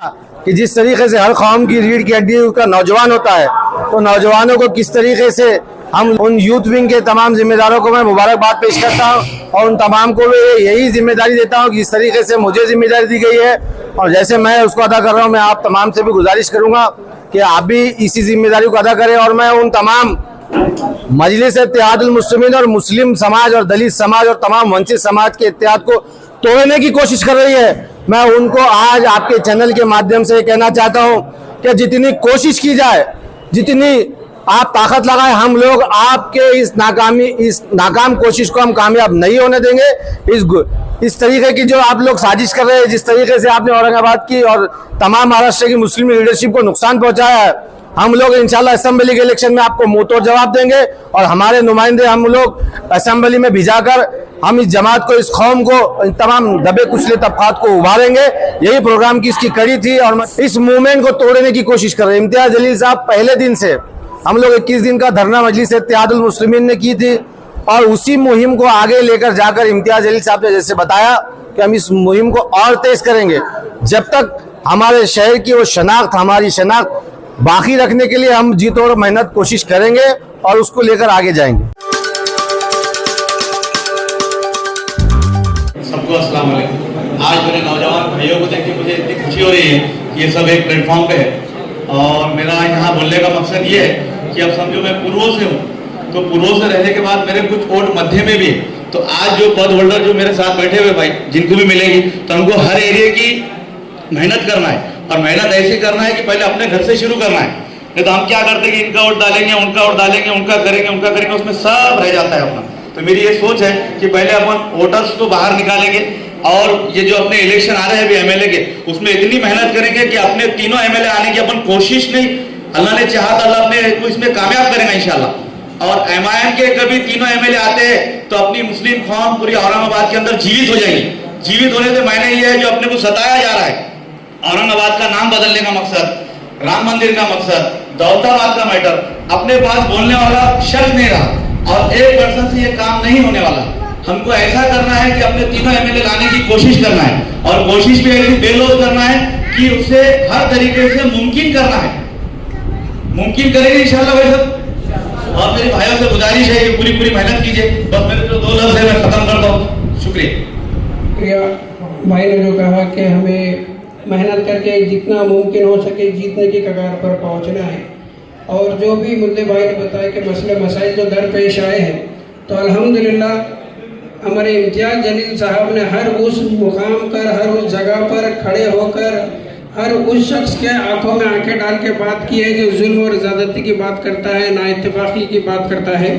कि जिस तरीके से हर कौम की रीढ़ की हड्डी का नौजवान होता है, तो नौजवानों को किस तरीके से हम उन यूथ विंग के तमाम जिम्मेदारों को मैं मुबारकबाद पेश करता हूँ और उन तमाम को यही जिम्मेदारी देता हूँ कि जिस तरीके से मुझे जिम्मेदारी दी गई है और जैसे मैं उसको अदा कर रहा हूँ, मैं आप तमाम से भी गुजारिश करूँगा कि आप भी इसी जिम्मेदारी को अदा करें। और मैं उन तमाम मजलिस इत्तेहादुल मुस्लिमीन और मुस्लिम समाज और दलित समाज और तमाम वंचित समाज के इत्तेहाद को तोड़ने की कोशिश कर रही है, मैं उनको आज आपके चैनल के माध्यम से कहना चाहता हूं कि जितनी कोशिश की जाए, जितनी आप ताकत लगाएं, हम लोग आपके इस नाकाम कोशिश को हम कामयाब नहीं होने देंगे। इस तरीके की जो आप लोग साजिश कर रहे हैं, जिस तरीके से आपने औरंगाबाद की और तमाम महाराष्ट्र की मुस्लिम लीडरशिप को नुकसान पहुंचाया है, हम लोग इंशाल्लाह असेंबली के इलेक्शन में आपको मुंह तोड़ जवाब देंगे और हमारे नुमाइंदे हम लोग असेंबली में भिजाकर हम इस जमात को, इस कौम को, तमाम दबे कुचले तबकात को उभारेंगे। यही प्रोग्राम की इसकी कड़ी थी और इस मूवमेंट को तोड़ने की कोशिश कर रहे हैं। इम्तियाज जलील साहब पहले दिन से हम लोग 21 दिन का धरना मजलिस इत्तेहादुल मुस्लिमीन ने की थी और उसी मुहिम को आगे लेकर जाकर इम्तियाज जलील साहब ने जैसे बताया कि हम इस मुहिम को और तेज करेंगे। जब तक हमारे शहर की वो शनाख्त, हमारी शनाख्त बाकी रखने के लिए हम जी तोड़ मेहनत कोशिश करेंगे और उसको लेकर आगे जाएंगे। सबको अस्सलाम वालेकुम। आज मेरे नौजवान भाइयों को देख के मुझे इतनी खुशी हो रही है कि ये सब एक प्लेटफॉर्म पे है और मेरा यहाँ बोलने का मकसद ये है कि अब समझो मैं पूर्वों से हूँ, तो पूर्वों से रहने के बाद मेरे कुछ वोट मध्य में भी, तो आज जो पद होल्डर जो मेरे साथ बैठे हुए भाई जिनको भी मिलेगी, तो हमको हर एरिया की मेहनत करना है और मेहनत ऐसे करना है कि पहले अपने घर से शुरू करना है। नहीं तो हम क्या करते हैं कि इनका वोट डालेंगे, उनका वोट डालेंगे, उनका करेंगे, उसमें सब रह जाता है अपना। तो मेरी ये सोच है कि पहले अपन वोटर्स को बाहर निकालेंगे और ये जो अपने इलेक्शन आ रहे हैं अभी एमएलए के, उसमें इतनी मेहनत करेंगे कि अपने तीनों एमएलए आने की अपन कोशिश नहीं, अल्लाह ने चाहा तो अल्लाह अपने को इसमें कामयाब करेगा इंशाल्लाह। और एमआईएम के कभी तीनों एमएलए आते हैं तो अपनी मुस्लिम कौम पूरी औरंगाबाद के अंदर जीवित हो जाएगी। जीवित होने से मायने ये है जो अपने को सताया जा रहा है, औरंगाबाद का नाम बदलने का मकसद, राम मंदिर का मकसद, दौलताबाद का मैटर, अपने पास बोलने वाला शख्स नहीं रहा और एक पर्सन से ये काम नहीं होने वाला। हमको ऐसा करना है कि अपने तीनों एमएलए लाने की कोशिश करना है और कोशिश भी ऐसी बेलोज करना है कि उसे हर तरीके से मुमकिन करना है। मुमकिन करेंगे इंशाल्लाह भाई साहब। और मेरे भाइयों से गुजारिश है कि पूरी मेहनत कीजिए। बस मेरे जो 2 लफ्ज़ है मैं खत्म करता हूँ। शुक्रिया। भाई ने जो कहा कि हमें मेहनत करके जितना मुमकिन हो सके जीतने की कगार पर पहुंचना है और जो भी मुद्दे भाई ने बताया कि मसले मसाइल जो दरपेश आए हैं, तो अल्हम्दुलिल्लाह हमारे इम्तियाज जलील साहब ने हर उस मुकाम पर, हर उस जगह पर खड़े होकर हर उस शख्स के आंखों में आंखें डाल के बात की है जो जुल्म और ज़्यादती की बात करता है, नाइत्तेफाकी की बात करता है।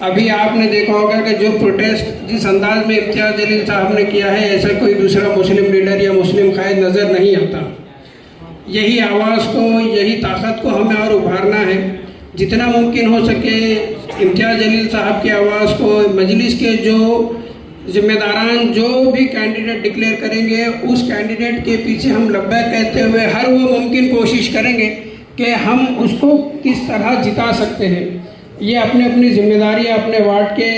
अभी आपने देखा होगा कि जो प्रोटेस्ट जिस अंदाज में इम्तियाज जलील साहब ने किया है, ऐसा कोई दूसरा मुस्लिम लीडर या मुस्लिम कायद नज़र नहीं आता। यही आवाज़ को, यही ताकत को हमें और उभारना है। जितना मुमकिन हो सके इम्तियाज जलील साहब की आवाज़ को, मजलिस के जो जिम्मेदारान जो भी कैंडिडेट डिक्लेयर करेंगे, उस कैंडिडेट के पीछे हम लब्बैक कहते हुए हर वो मुमकिन कोशिश करेंगे कि हम उसको किस तरह जिता सकते हैं। ये अपनी अपनी जिम्मेदारियाँ, अपने वार्ड के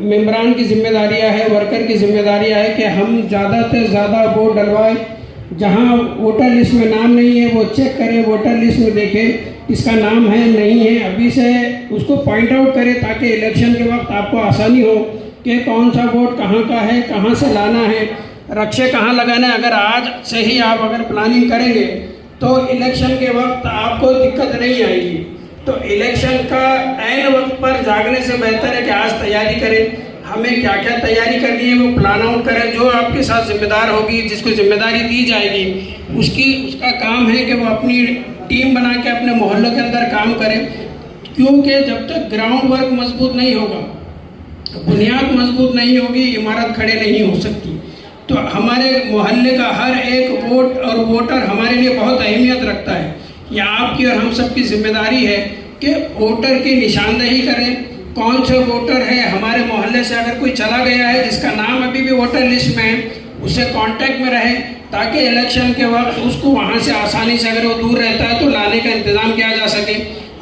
मेंबरान की जिम्मेदारियाँ है, वर्कर की जिम्मेदारियाँ है कि हम ज़्यादा से ज़्यादा वोट डलवाएं। जहाँ वोटर लिस्ट में नाम नहीं है वो चेक करें, वोटर लिस्ट में देखें इसका नाम है नहीं है, अभी से उसको पॉइंट आउट करें ताकि इलेक्शन के वक्त आपको आसानी हो कि कौन सा वोट कहाँ का है, कहाँ से लाना है, रक्षे कहाँ लगाना है। अगर आज से ही आप अगर प्लानिंग करेंगे तो इलेक्शन के वक्त आपको दिक्कत नहीं आएगी। तो इलेक्शन का ऐन वक्त पर जागने से बेहतर है कि आज तैयारी करें। हमें क्या क्या तैयारी करनी है वो प्लान आउट करें। जो आपके साथ जिम्मेदार होगी, जिसको जिम्मेदारी दी जाएगी, उसका काम है कि वो अपनी टीम बना के अपने मोहल्लों के अंदर काम करें, क्योंकि जब तक ग्राउंड वर्क मजबूत नहीं होगा, बुनियाद मजबूत नहीं होगी, इमारत खड़े नहीं हो सकती। तो हमारे मोहल्ले का हर एक वोट और वोटर हमारे लिए बहुत अहमियत रखता है। ये आपकी और हम सब की जिम्मेदारी है कि वोटर की निशानदेही करें। कौन से वोटर है हमारे मोहल्ले से अगर कोई चला गया है जिसका नाम अभी भी वोटर लिस्ट में है, उससे कांटेक्ट में रहे ताकि इलेक्शन के वक्त उसको वहाँ से आसानी से, अगर वो दूर रहता है तो लाने का इंतज़ाम किया जा सके।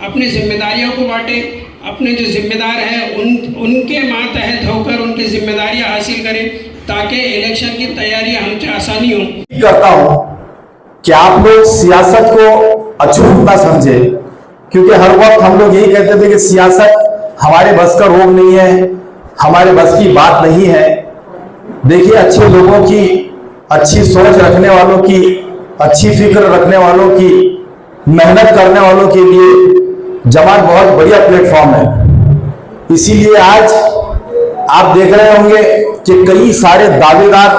अपनी जिम्मेदारियों को बांटें, अपने जो जिम्मेदार हैं उनके मातहत होकर उनकी जिम्मेदारियां हासिल करें ताकि इलेक्शन की तैयारी हमसे आसानी हो। करता हूँ कि आप लोग सियासत को अछूत ना समझे, क्योंकि हर वक्त हम लोग यही कहते थे कि सियासत हमारे बस का रोग नहीं है, हमारे बस की बात नहीं है। देखिए, अच्छे लोगों की, अच्छी सोच रखने वालों की, अच्छी फिक्र रखने वालों की, मेहनत करने वालों के लिए जमात बहुत बढ़िया प्लेटफॉर्म है। इसीलिए आज आप देख रहे होंगे कि कई सारे दावेदार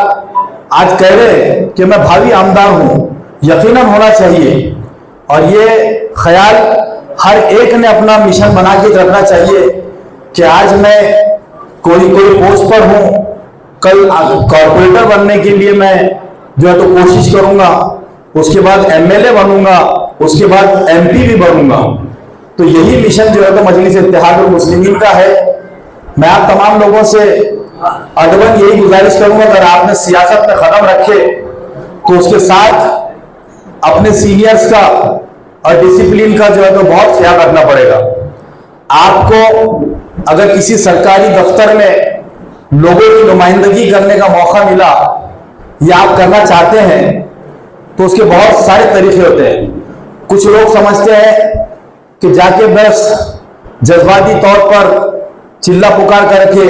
आज कह रहे हैं कि मैं भावी आमदार हूं, यकीनन होना चाहिए। और ये ख्याल हर एक ने अपना मिशन बना के रखना चाहिए कि आज मैं कोई पोस्ट पर हूं, कल कॉर्पोरेटर बनने के लिए मैं जो है तो कोशिश करूंगा, उसके बाद एमएलए बनूंगा, उसके बाद एमपी भी बनूंगा। तो यही मिशन जो है तो मजलिस इत्तेहादुल मुस्लिमीन का है। मैं आप तमाम लोगों से अदबन यही गुजारिश करूंगा, अगर आपने सियासत में कदम रखे तो उसके साथ अपने सीनियर्स का और डिसिप्लिन का जो है तो बहुत ख्याल रखना पड़ेगा। आपको अगर किसी सरकारी दफ्तर में लोगों की नुमाइंदगी करने का मौका मिला या आप करना चाहते हैं तो उसके बहुत सारे तरीके होते हैं। कुछ लोग समझते हैं कि जाके बस जज्बाती तौर पर चिल्ला पुकार करके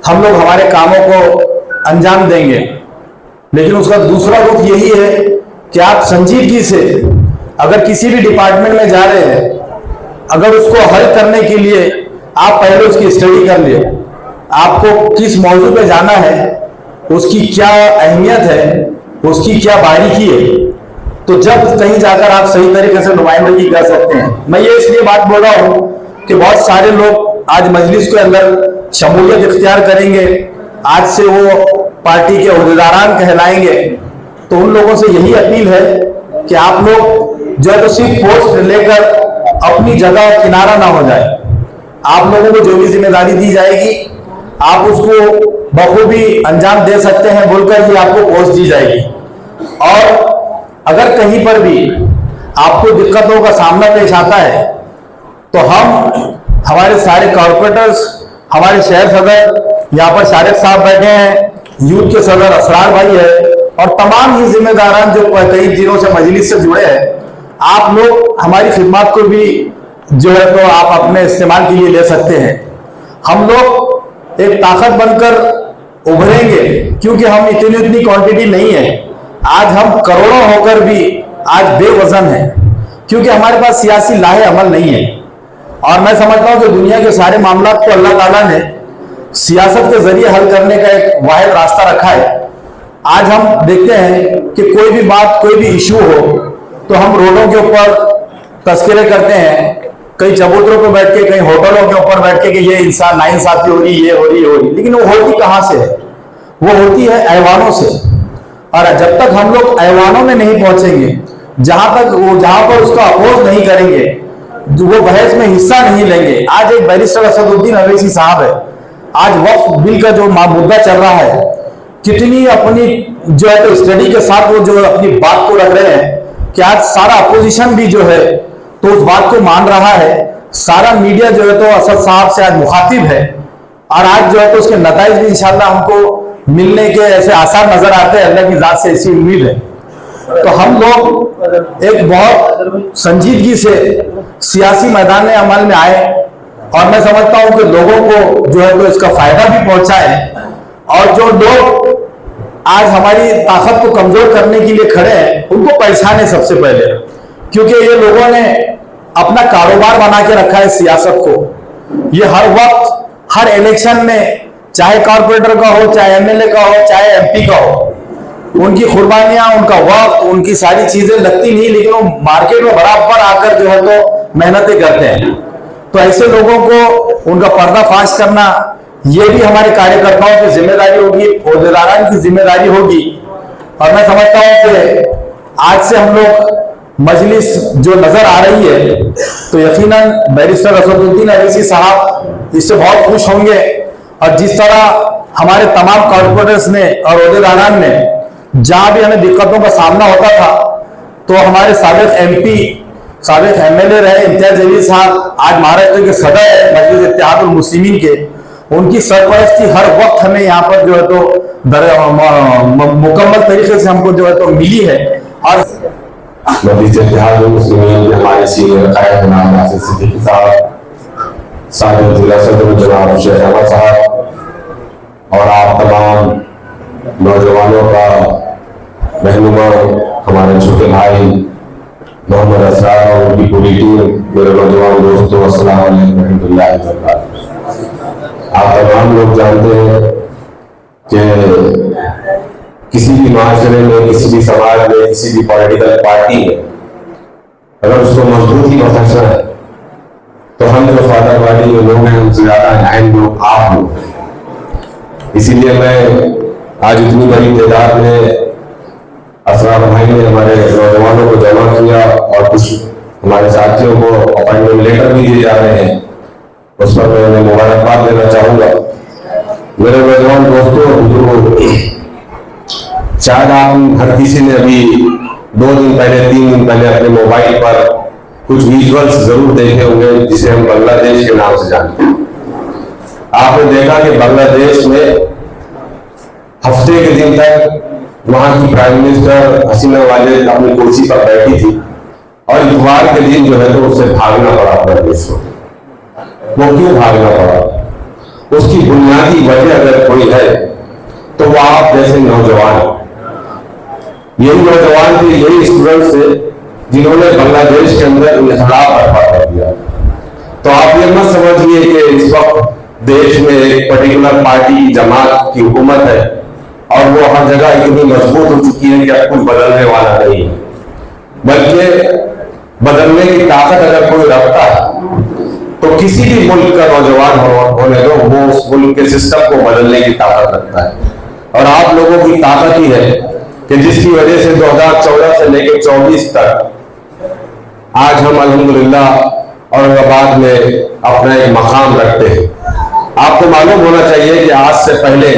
हम लोग हमारे कामों को अंजाम देंगे, लेकिन उसका दूसरा रुख यही है कि आप संजीदगी से अगर किसी भी डिपार्टमेंट में जा रहे हैं, अगर उसको हल करने के लिए आप पहले उसकी स्टडी कर लिए, आपको किस मौजू पे जाना है, उसकी क्या अहमियत है, उसकी क्या बारीकी है, तो जब कहीं जाकर आप सही तरीके से नुमाइंदगी कर सकते हैं। मैं ये इसलिए बात बोल रहा हूं कि बहुत सारे लोग आज मजलिस के अंदर शमूलियत इख्तियार करेंगे, आज से वो पार्टी के ओहदेदारान कहलाएंगे। तो उन लोगों से यही अपील है कि आप लोग जो है तो सिर्फ पोस्ट लेकर अपनी जगह किनारा ना हो जाए। आप लोगों को जो भी जिम्मेदारी दी जाएगी आप उसको बखूबी अंजाम दे सकते हैं बोलकर ही आपको पोस्ट दी जाएगी। और अगर कहीं पर भी आपको दिक्कतों का सामना पेश आता है तो हमारे सारे कॉर्पोरेटर्स, हमारे शहर सदर यहाँ पर शारिक साहब बैठे हैं, यूथ के सदर असरार भाई है और तमाम ही जिम्मेदारान जो कई दिनों से मजलिस से जुड़े हैं, आप लोग हमारी खिदमत को भी जो है तो आप अपने इस्तेमाल के लिए ले सकते हैं। हम लोग एक ताकत बनकर उभरेंगे क्योंकि हम इतनी क्वांटिटी नहीं है। आज हम करोड़ों होकर भी आज बेवजन है क्योंकि हमारे पास सियासी लाहे अमल नहीं है। और मैं समझता हूं कि दुनिया के सारे मामला को अल्लाह ताला ने सियासत के जरिए हल करने का एक वाहिद रास्ता रखा है। आज हम देखते हैं कि कोई भी बात, कोई भी इशू हो तो हम रोडों के ऊपर तस्करे करते हैं, कई चबूतरों पर बैठ के, कई होटलों के ऊपर बैठ के कि ये इंसान नाइंसाफी हो रही, ये हो रही, लेकिन वो होती कहां से है? वो होती है ऐवानों से। और जब तक हम लोग ऐवानों में नहीं पहुंचेंगे, जहां पर उसका अपोज नहीं करेंगे, वो बहस में हिस्सा नहीं लेंगे। आज एक बैरिस्टर असदुद्दीन अवैसी साहब है, आज वक्फ बिल का जो मुद्दा चल रहा है, कितनी अपनी जो है तो स्टडी के साथ वो जो अपनी बात को रख रहे हैं कि आज सारा अपोजिशन भी जो है तो उस बात को मान रहा है, सारा मीडिया जो है तो असद साहब से आज मुखातिब है और आज जो है तो उसके नताइज भी इंशाल्लाह हमको मिलने के ऐसे आसार नजर आते हैं। अल्लाह की जात से ऐसी उम्मीद है। तो हम लोग एक बहुत संजीदगी से सियासी मैदान में अमल में आए और मैं समझता हूं कि लोगों को जो है तो इसका फायदा भी पहुंचाए और जो लोग आज हमारी ताकत को कमजोर करने के लिए खड़े हैं उनको पहचाने सबसे पहले, क्योंकि ये लोगों ने अपना कारोबार बना के रखा है सियासत को। ये हर वक्त, हर इलेक्शन में, चाहे कॉर्पोरेटर का हो, चाहे एमएलए का हो, चाहे एमपी का हो, उनकी कुर्बानियां, उनका वक्त, उनकी सारी चीजें लगती नहीं, लेकिन वो मार्केट में बराबर आकर जो है तो मेहनतें करते हैं। तो ऐसे लोगों को उनका पर्दाफाश करना ये भी हमारे कार्यकर्ताओं की जिम्मेदारी होगी, ओहदेदारान की जिम्मेदारी होगी। और मैं समझता हूं कि आज से हम लोग मजलिस जो नजर आ रही है तो यकीनन बैरिस्टर असदुद्दीन अवैसी साहब इससे बहुत खुश होंगे। और जिस तरह हमारे तमाम कॉर्पोरेटर्स ने और ओहदेदारान ने जहां भी हमें दिक्कतों का सामना होता था तो हमारे साबिक एमपी, साबिक एमएलए रहे इम्तियाज जलील साहब, आज महाराष्ट्र के सदर है मजलिस इत्तेहादुल मुस्लिमीन के, उनकी सरपरस्ती हर वक्त हमें यहाँ पर जो है तो मुकम्मल तरीके से हमको जो है तो मिली है। और मजीद इत्तेहाद मुस्लिमीन के हमारे सीनियर कायद जनाब नासिर सिद्दीकी साहब, साबिक़ जिला सदर जनाब शेख अहमद साहब और आप तमाम नौजवानों का रहनुमा हमारे छोटे भाई मोहम्मद असरार और उनकी पूरी टीम, मेरे नौजवान दोस्तों, अस्सलाम वालेकुम रहमतुल्लाहि व बरकातहू। आप तमाम लोग जानते हैं कि किसी भी माशरे में, किसी भी समाज में, किसी भी पॉलिटिकल पार्टी में अगर उसको मजबूती बख्शना है तो हम जो फादर पार्टी में लोग हैं उनसे ज्यादा अहम लोग आप लोग हैं। इसीलिए मैं आज इतनी बड़ी तादाद में असरार भाई ने हमारे नौजवानों को जमा किया और कुछ हमारे साथियों को अपॉइंटमेंट लेटर भी दिए जा रहे हैं, उस पर मैं उन्हें मुबारकबाद देना चाहूंगा। मेरे नौजवान दोस्तों, बुजुर्गों, शायद आप हर किसी ने अभी 2 दिन पहले 3 दिन पहले अपने मोबाइल पर कुछ विजुअल्स जरूर देखे होंगे जिसे हम बांग्लादेश के नाम से जानते हैं। आपने देखा कि बांग्लादेश में हफ्ते के दिन तक वहां की प्राइम मिनिस्टर हसीना वाजेद अपनी कुर्सी पर बैठी थी और इतवार के दिन जो है तो उसे भागना पड़ा अपने देश को। वो क्यों भागना पड़ा? उसकी बुनियादी वजह अगर कोई है तो वो आप जैसे नौजवान, यही नौजवान थे, यही स्टूडेंट थे जिन्होंने बांग्लादेश के अंदर इंकलाब बर्पा कर दिया। तो आप ये मत समझिए कि इस वक्त देश में एक पर्टिकुलर पार्टी जमात की हुकूमत है और वो हर जगह इतनी मजबूत हो चुकी है कि अब कुछ बदलने वाला नहीं है, बल्कि बदलने की ताकत अगर कोई रखता है तो किसी भी मुल्क का नौजवान होने दो, वो उस मुल्क के सिस्टम को बदलने की ताकत रखता है। और आप लोगों की ताकत ही है कि जिसकी वजह से 2014 से लेकर 24 तक आज हम अल्हम्दुलिल्लाह औरंगाबाद में अपना एक मकाम रखते हैं। आपको मालूम होना चाहिए कि आज से पहले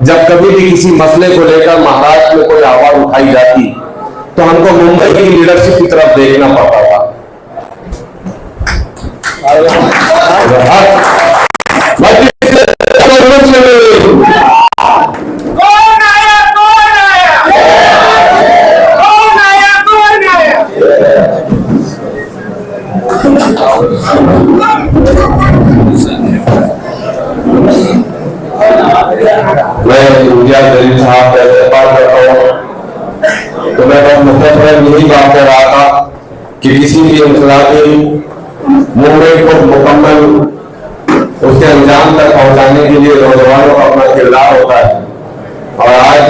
जब कभी भी किसी मसले को लेकर महाराष्ट्र में कोई आवाज उठाई जाती तो हमको मुंबई की लीडरशिप की तरफ देखना पड़ता था। मैं इंडिया जलील साहब का इस्तेमाल करता हूँ तो मैं बस मुख्तसर यही बात कर रहा था कि किसी भी इंकलाबी मूवमेंट को मुकम्मल उसके अंजाम तक पहुंचाने के लिए नौजवानों का अपना किरदार होता है। और आज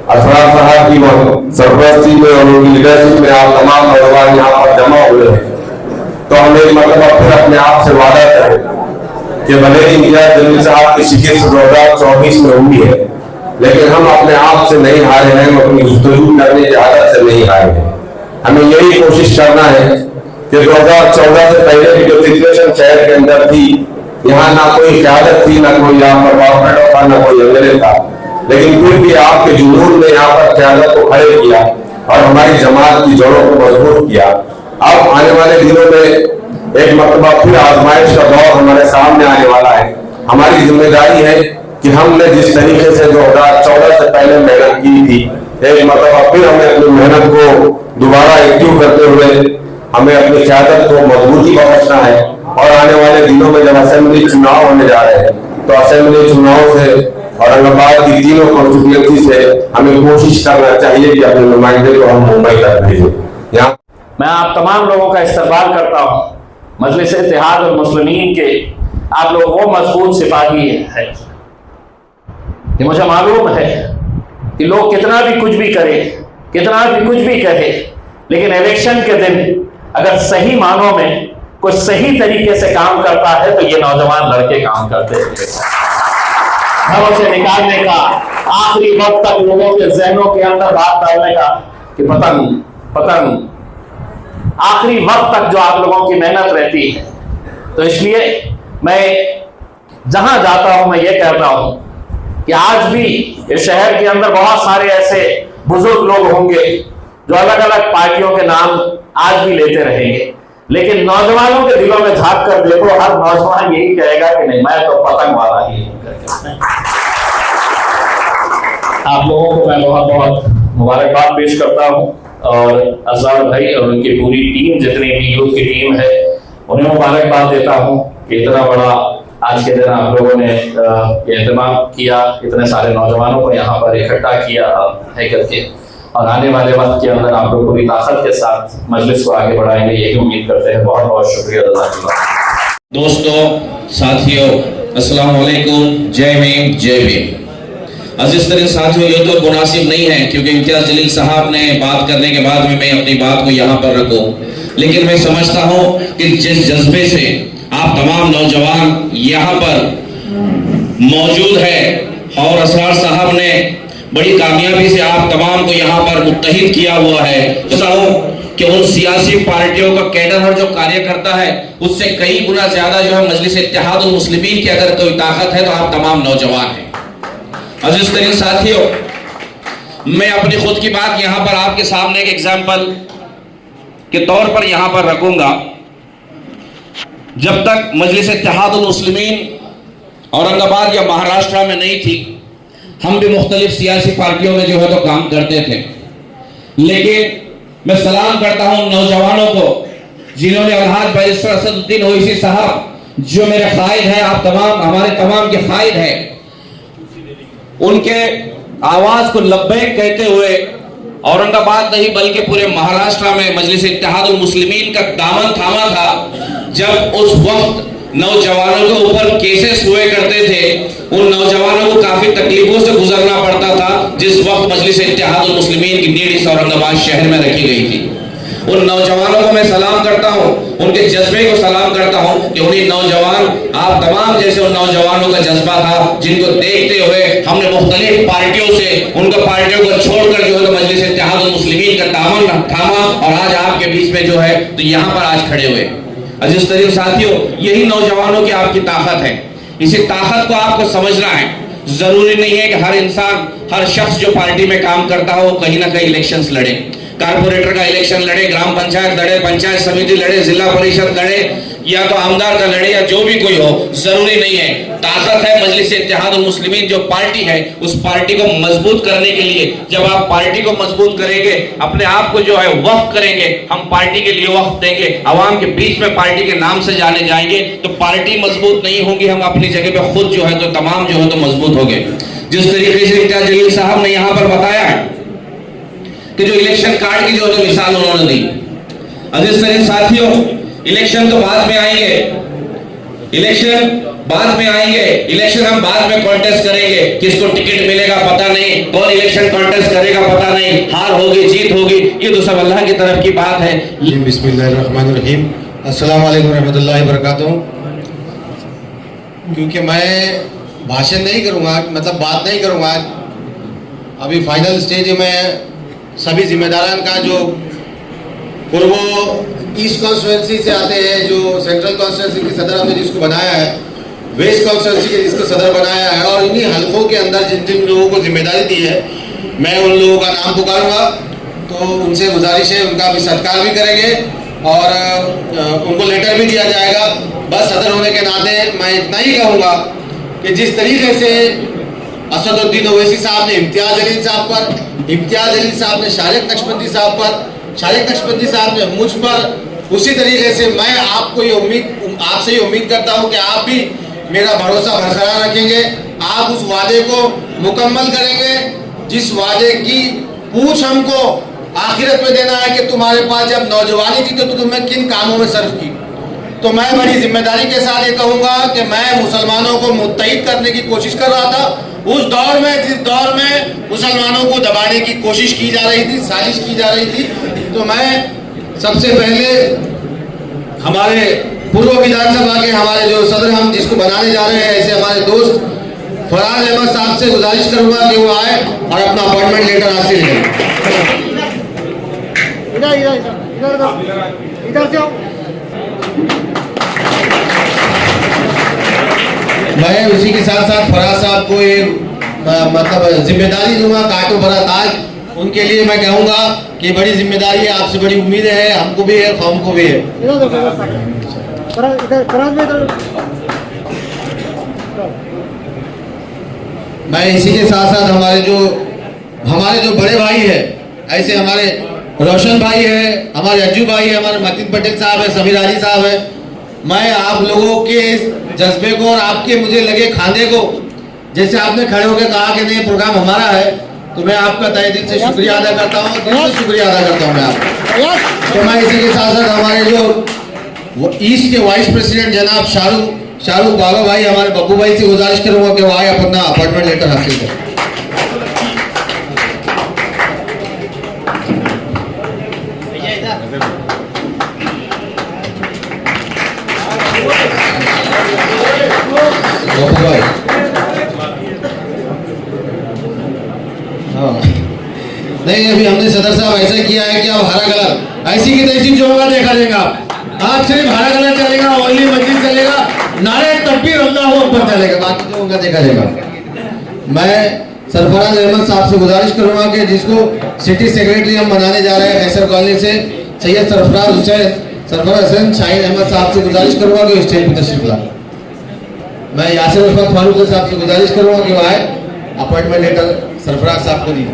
असरार साहब की सरपरस्ती में और उनकी लीडरशिप में आप तमाम नौजवान यहाँ पर जमा हुए हैं तो हम एक मतलब फिर अपने आप से वादा करें कि भले ही इंडिया जलील साहब की शिकस्त 2024 में हुई है लेकिन हम अपने आप से नहीं हारे हैं, हम अपनी गुफ्तगू करने की आदत से नहीं हारे हैं। हमें यही कोशिश करना है कि 2014 से पहले की जो सिचुएशन शहर के अंदर थी, यहाँ ना कोई क़यादत थी, ना कोई यहाँ पर कॉर्पोरेटर था, ना कोई एमएलए था, लेकिन फिर भी आपके जुनून ने यहाँ पर क़यादत को खड़े किया और हमारी जमात की जड़ों को मजबूत किया। अब आने वाले दिनों में एक मरतबा फिर आजमाइश का दौर हमारे सामने आने वाला है। हमारी जिम्मेदारी है कि हमने जिस तरीके से 2014 से पहले मेहनत की थी, एक मरतबा फिर हमें अपनी मेहनत को दोबारा एक्टिव करते हुए हमें अपनी क़यादत को मजबूती बख्शना है। और आने वाले दिनों में जब असेंबली चुनाव होने जा रहे हैं तो असेंबली चुनाव से औरंगाबाद की तीनों कॉन्स्टिट्यूएंसी से हमें कोशिश करना चाहिए कि अपने नुमाइंदे को हम मुंबई तक भेजें। यहाँ मैं आप तमाम लोगों का इस्तकबाल करता हूँ मजलिस इत्तेहाद और मुस्लिमीन के। आप लोग वो मजबूत सिपाही है। ये मुझे मालूम है कि लोग कितना भी कुछ भी करे, कितना भी कुछ भी कहे, लेकिन इलेक्शन के दिन अगर सही मानों में कोई सही तरीके से काम करता है तो ये नौजवान लड़के काम करते हैं। घरों से निकालने का, आखिरी वक्त तक लोगों के जहनों के अंदर बात डालने का कि पतंग आखिरी वक्त तक जो आप लोगों की मेहनत रहती है। तो इसलिए मैं जहां जाता हूं मैं ये कहता हूं कि आज भी इस शहर के अंदर बहुत सारे ऐसे बुजुर्ग लोग होंगे जो अलग अलग पार्टियों के नाम आज भी लेते रहेंगे, लेकिन नौजवानों के दिलों में झांक कर देखो, हर नौजवान यही कहेगा कि नहीं, मैं तो पतंग वाला ही करके। आप लोगों को मैं बहुत बहुत मुबारकबाद पेश करता हूं। और असरार भाई और उनकी पूरी टीम, जितनी भी यूथ की टीम है, उन्हें मुबारकबाद देता हूँ कि इतना बड़ा आज के दिन आप लोगों ने एहतमाम किया, इतने सारे नौजवानों को यहाँ पर इकट्ठा किया है करके, और आने वाले वक्त के अंदर आप लोग पूरी ताकत के साथ मजलिस को आगे बढ़ाएंगे, यही उम्मीद करते हैं। बहुत बहुत शुक्रिया। दोस्तों, साथियों, अस्सलाम वालेकुम, जय भीम, जय भीम। अजीज तरीन साथियों, ये तो मुनासिब नहीं है क्योंकि इम्तियाज जलील साहब ने बात करने के बाद में मैं अपनी बात को यहाँ पर रखूं, लेकिन मैं समझता हूँ कि जिस जज्बे से आप तमाम नौजवान यहाँ पर मौजूद है और असरार साहब ने बड़ी कामयाबी से आप तमाम को यहाँ पर मुत्तहिद किया हुआ है, तो कि उन सियासी पार्टियों का कैडर और जो कार्यकर्ता है उससे कई गुना ज्यादा जो है मजलिस इत्तेहादुल मुस्लिमीन की अगर कोई ताकत है तो आप तमाम नौजवान हैं। अजीज तरीन साथियों, मैं अपनी खुद की बात यहाँ पर आपके सामने एक एग्जाम्पल के तौर पर यहाँ पर रखूंगा। जब तक मजलिस इत्तेहादुल मुस्लिमीन औरंगाबाद या महाराष्ट्र में नहीं थी, हम भी मुख्तलिफ सियासी पार्टियों में जो है तो काम करते थे, लेकिन मैं सलाम करता हूं नौजवानों को जिन्होंने अलहाज बैरिस्टर असदुद्दीन ओवैसी साहब जो मेरे कायद हैं, आप तमाम हमारे तमाम के कायद हैं, उनके आवाज को लब्बैक कहते हुए औरंगाबाद नहीं बल्कि पूरे महाराष्ट्र में मजलिस इत्तेहादुल मुस्लिमीन का दामन थामा था। जब उस वक्त नौजवानों के ऊपर केसेस हुए करते थे, उन नौजवानों को काफी तकलीफों से गुजरना पड़ता था जिस वक्त मजलिस इत्तेहादुल मुस्लिमीन की नीड इस औरंगाबाद शहर में रखी गई थी। उन नौजवानों को मैं सलाम करता हूं, उनके जज्बे को सलाम करता हूं कि उन्हीं नौजवान, आप तमाम जैसे उन नौजवानों का जज्बा था जिनको देखते हुए हमने मुख्तलिफ पार्टियों से उनका पार्टियों को छोड़कर जो है तो मजलिस इत्तेहादुल मुस्लिमीन का दामन थामा और आज आपके बीच में जो है तो यहाँ पर आज खड़े हुए। अजीज तरीन साथियों, यही नौजवानों की आपकी ताकत है। इसी ताकत को आपको समझना है। जरूरी नहीं है कि हर इंसान, हर शख्स जो पार्टी में काम करता हो कहीं ना कहीं इलेक्शंस लड़े, कारपोरेटर का इलेक्शन लड़े, ग्राम पंचायत लड़े, पंचायत समिति लड़े, जिला परिषद लड़े, या तो आमदार का लड़े या जो भी कोई हो, जरूरी नहीं है। ताकत है मजलिस इत्तेहादुल मुस्लिमीन जो पार्टी है, उस पार्टी को मजबूत करने के लिए जब आप पार्टी को मजबूत करेंगे, अपने आप को जो है वक्फ करेंगे, हम पार्टी के लिए वक्त देंगे, आवाम के बीच में पार्टी के नाम से जाने जाएंगे, तो पार्टी मजबूत नहीं होगी, हम अपनी जगह पे खुद जो है तो तमाम जो है तो मजबूत हो गए। जिस तरीके से इम्तियाज जलील साहब ने यहाँ पर बताया है कि जो इलेक्शन कार्ड की जो है मिसाल उन्होंने दी। अजीज तरीन साथियों, इलेक्शन तो बाद में आएंगे, इलेक्शन बाद में आएंगे, इलेक्शन हम बाद में कॉन्टेस्ट करेंगे, किसको टिकट मिलेगा पता नहीं, कौन इलेक्शन कॉन्टेस्ट करेगा पता नहीं, हार होगी जीत होगी, ये तो सब अल्लाह की तरफ की बात है। बिस्मिल्लाहिर्रहमानिर्रहीम, अस्सलाम वालेकुम रहमतुल्लाहि वबरकातुहू। क्योंकि मैं भाषण नहीं करूँगा, मतलब बात नहीं करूँगा, अभी फाइनल स्टेज में सभी जिम्मेदारान का जो पूर्व ईस्ट कॉन्स्टिट्यूंसी से आते हैं, जो सेंट्रल कॉन्स्टिट्यूंसी की सदर हमने जिसको बनाया है, वेस्ट कॉन्स्टिट्यूंसी के जिसको सदर बनाया है, और इन्हीं हलकों के अंदर जिन जिन लोगों को जिम्मेदारी दी है, मैं उन लोगों का नाम पुकारूंगा, तो उनसे गुजारिश है उनका भी सत्कार भी करेंगे और उनको लेटर भी दिया जाएगा। बस सदर होने के नाते मैं इतना ही कहूँगा कि जिस तरीके से असदुद्दीन ओवैसी साहब ने इम्तियाज जलील साहब पर, इम्तियाज जलील साहब ने शारिक नक्शबंदी साहब पर, शारिक नक्शबंदी साहब ने मुझ पर, उसी तरीके से मैं आपको ये आपसे ये उम्मीद करता हूँ कि आप भी मेरा भरोसा बरकरार रखेंगे, आप उस वादे को मुकम्मल करेंगे जिस वादे की पूछ हमको आखिरत में देना है कि तुम्हारे पास जब नौजवानी थी तो तुम्हें किन कामों में सर्व की। तो मैं बड़ी जिम्मेदारी के साथ ये कहूँगा कि मैं मुसलमानों को मुत्तहिद करने की कोशिश कर रहा था उस दौर में जिस दौर में मुसलमानों को दबाने की कोशिश की जा रही थी, साजिश की जा रही थी। तो मैं सबसे पहले हमारे पूर्व विधानसभा के हमारे जो सदर हम जिसको बनाने जा रहे हैं, ऐसे हमारे दोस्त फराज अहमद साहब से गुजारिश करूंगा कि वो आए और अपना अपॉइंटमेंट लेटर हासिल करें। मैं उसी के साथ साथ फराज साहब को एक मतलब जिम्मेदारी दूंगा, कांटों भरा ताज उनके लिए मैं कहूँगा कि बड़ी जिम्मेदारी है, आपसे बड़ी उम्मीदें हैं, हमको भी है, कौम को भी है। मैं इसी के साथ साथ हमारे जो बड़े भाई है, ऐसे हमारे रोशन भाई है, हमारे अज्जू भाई है, हमारे मतीन पटेल साहब है, समीर आली साहब है। मैं आप लोगों के इस जज्बे को और आपके मुझे लगे खाने को, जैसे आपने खड़े होकर कहा कि नहीं प्रोग्राम हमारा है, तो मैं आपका तहे दिल से शुक्रिया अदा करता हूँ, दिल से शुक्रिया अदा करता हूँ मैं आपका। तो मैं इसी के साथ साथ हमारे जो ईस्ट के वाइस प्रेसिडेंट जनाब शाहरुख बाबा भाई, हमारे बब्बू भाई से गुजारिश करूंगा कि वो आए अपना अपॉइंटमेंट लेटर हासिल करें। बब्बू भाई, हाँ नहीं, अभी हमने सदर साहब ऐसा किया है कि अब हरा कलर ऐसी की तैसी जो होगा देखा जाएगा। आज सिर्फ हरा कलर चलेगा, ऑयली मस्जिद चलेगा, नारे तकबीर अल्लाहू अकबर चलेगा, बाकी जो होगा देखा जाएगा। मैं सरफराज अहमद साहब से गुजारिश करूंगा कि जिसको सिटी सेक्रेटरी हम बनाने जा रहे हैं हैसर कॉलोनी से, सैयद सरफराज हुसैन शाहीन अहमद साहब से गुजारिश करूंगा कि स्टेज पर तशरीफ लाए। मैं यासिर उस्मान फारूक साहब से गुजारिश करूंगा कि वो आए, अपॉइंटमेंट लेटर सरफराज साहब को दी।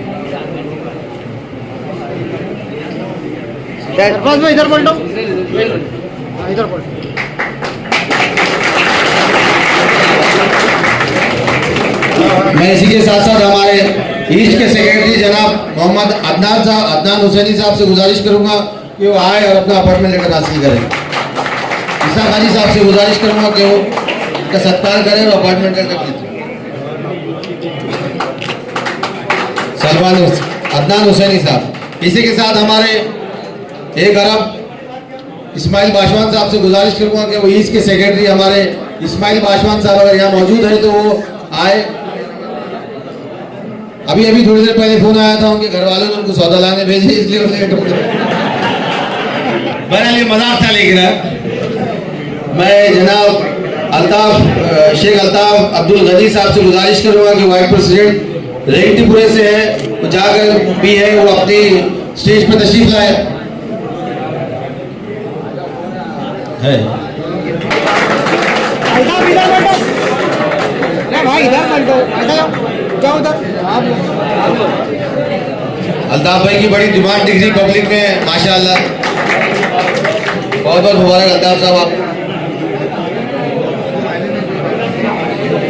इधर पलटो, इधर पलटो। मैं इसी के साथ साथ हमारे ईस्ट के सेक्रेटरी जनाब मोहम्मद अदनान हुसैनी साहब से गुजारिश करूंगा कि वो आए और अपना अपॉइंटमेंट लेटर हासिल करें। ईसा खानी साहब से गुजारिश करूंगा कि वो उनका सत्कार करें और अपॉइंटमेंट लेटर दें। अदनान हुसैनी साहब। इसी के साथ हमारे एक अरब इस्माइल बाशवान साहब से गुजारिश करूंगा कि वो ईस्ट के सेक्रेटरी हमारे इस्माइल बाशवान साहब अगर यहाँ मौजूद है तो वो आए। अभी थोड़ी देर पहले फोन आया था उनके घर वालों ने उनको सौदा लाने भेजे, इसलिए वो लेट हो गए। बहरहाल ये मजाक था, लेकिन मैं जनाब शेख अल्ताफ अब्दुल गनी साहब से गुजारिश करूंगा कि वाइस प्रेसिडेंट रेंगटीपुरे से है, वो जाकर भी है, वो अपनी स्टेज पर तशरीफ लाए है। अल्ताफ भाई की बड़ी डिमांड दिख रही पब्लिक में, माशाअल्लाह, बहुत बहुत मुबारक अल्ताफ साहब आप।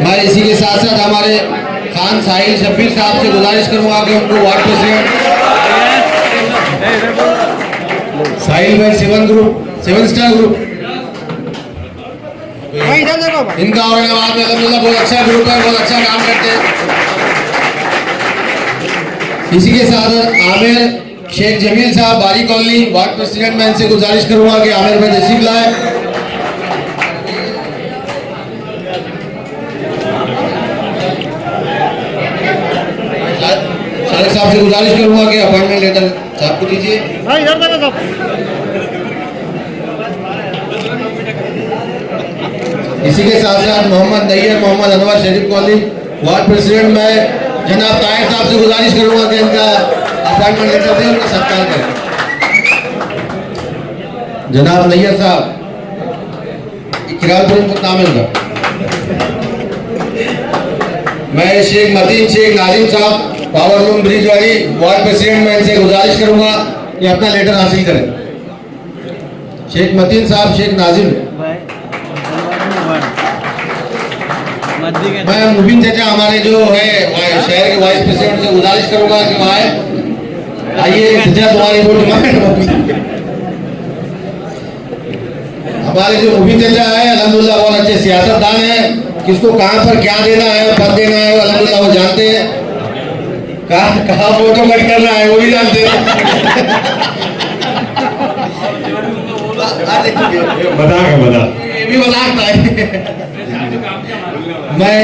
मैं इसी के साथ साथ हमारे खान साहिल शब्बीर साहब से गुजारिश करूंगा कि उनको वार्ड प्रेसिडेंट साहिल भाई 7 स्टार ग्रुप, इनका औरंगाबाद में अल्हम्दुलिल्लाह बहुत अच्छा ग्रुप है, बहुत अच्छा काम करते हैं। इसी के साथ आमिर शेख जमील साहब बारी कॉलोनी वार्ड प्रेसिडेंट, मैं इनसे गुजारिश करूंगा कि आमिर भाई तशरीफ लाए। शारिक साहब से गुजारिश करूंगा कि अपॉइंटमेंट लेटर साहब को दीजिए। इसी के साथ साथ मोहम्मद नैयर मोहम्मद अनवर शरीफ कॉलोनी वार्ड प्रेसिडेंट, मैं जनाब ताहिर साहब से गुजारिश करूंगा कि इनका अपॉइंटमेंट लेटर दें, उनका सत्कार करें। जनाब नैयर साहब इकरारपुर को तामिल का। मैं शेख मतीन शेख नाजिम साहब पावरलूम ब्रिज वाली वार्ड प्रेसिडेंट, मैं इनसे गुजारिश करूंगा कि अपना लेटर हासिल करें। शेख मतीन साहब शेख नाजिम। मैं मुबीन चाचा हमारे जो है शहर के वाइस प्रेसिडेंट से गुजारिश करूंगा कि वो आए। आइए चाचा, तुम्हारी वोट मांगे। हमारे जो मुबीन चाचा है अल्हम्दुलिल्लाह बहुत अच्छे सियासतदान हैं, किसको कहां पर क्या देना है पद देना है अल्हम्दुलिल्लाह वो जानते हैं, कहाँ फोटो कट करना है वो भी जानते हैं। ये भी मजाक था। मैं